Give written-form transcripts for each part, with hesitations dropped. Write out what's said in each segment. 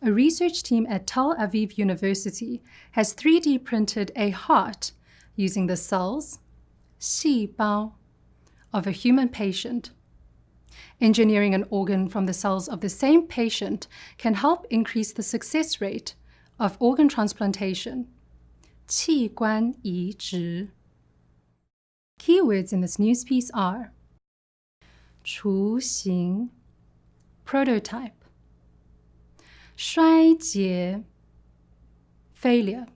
a research team at Tel Aviv University has 3D printed a heart using the cells, 细胞, of a human patient. Engineering an organ from the cells of the same patient can help increase the success rate of organ transplantation. 器官移植. Keywords in this news piece are 雏形 prototype, 衰竭 failure,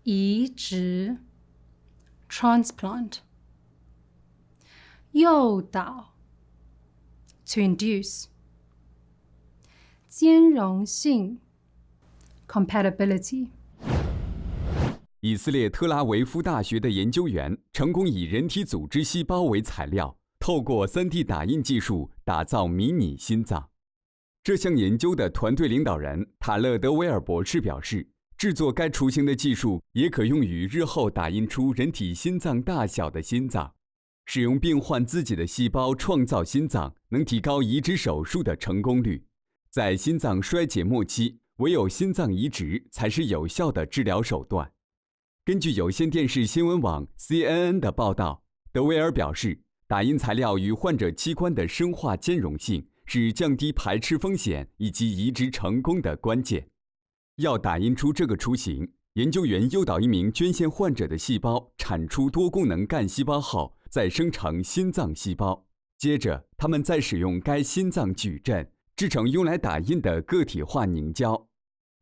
移植 transplant, 诱导 to induce, 兼容性 compatibility. 以色列特拉维夫大学的研究员成功以人体组织细胞为材料，透过 3D 打印技术打造迷你心脏。这项研究的团队领导人塔勒·德维尔博士表示，制作该雏形的技术也可用于日后打印出人体心脏大小的心脏。使用病患自己的细胞创造心脏，能提高移植手术的成功率。在心脏衰竭末期，唯有心脏移植才是有效的治疗手段。根据有线电视新闻网 CNN 的报道，德维尔表示，打印材料与患者器官的生化兼容性是降低排斥风险以及移植成功的关键。要打印出这个雏形，研究员诱导一名捐献患者的细胞产出多功能干细胞后，再生成心脏细胞。接着，他们再使用该心脏矩阵制成用来打印的个体化凝胶。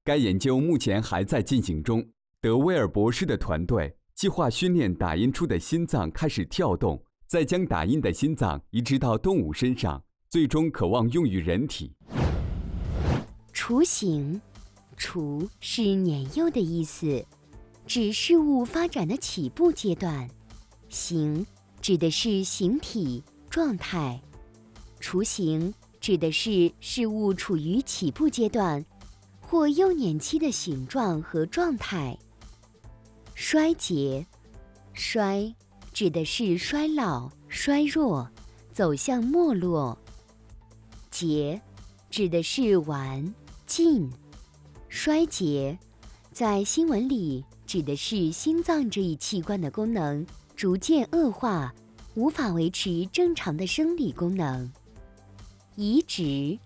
该研究目前还在进行中。德威尔博士的团队计划训练打印出的心脏开始跳动，再将打印的心脏移植到动物身上，最终渴望用于人体。雏形，雏是年幼的意思，指事物发展的起步阶段。形指的是形体、状态。雏形指的是事物处于起步阶段或幼年期的形状和状态。衰竭，衰指的是衰老、衰弱，走向没落。竭指的是完、尽。衰竭在新闻里指的是心脏这一器官的功能逐渐恶化，无法维持正常的生理功能。移植，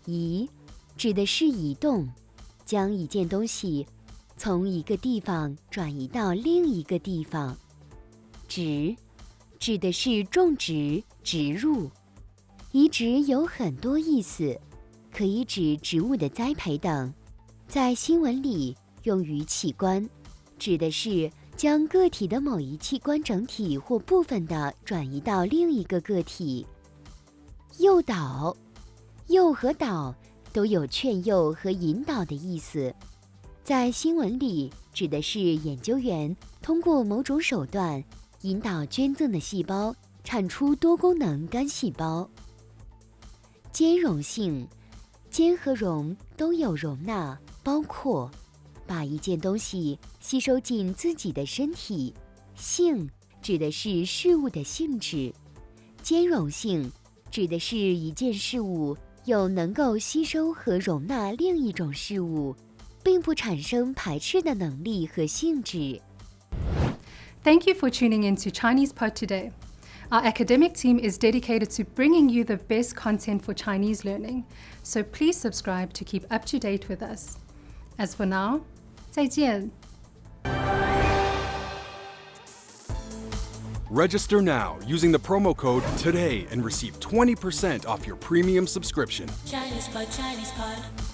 移指的是移动，将一件东西从一个地方转移到另一个地方。植指的是种植、植入。移植有很多意思，可以指植物的栽培等。在新闻里用于器官，指的是将个体的某一器官整体或部分的转移到另一个个体。诱导，诱和导都有劝诱和引导的意思。在新闻里指的是研究员通过某种手段引导捐赠的细胞产出多功能干细胞。兼容性，兼和容都有容纳、包括，把一件东西吸收进自己的身体。性指的是事物的性质，兼容性指的是一件事物有能够吸收和容纳另一种事物，并不产生排斥的能力和性质。Thank you for tuning in to Chinese Pod today. Our academic team is dedicated to bringing you the best content for Chinese learning, so please subscribe to keep up to date with us. As for now, 再见. Register now using the promo code TODAY and receive 20% off your premium subscription. Chinese Pod, Chinese Pod.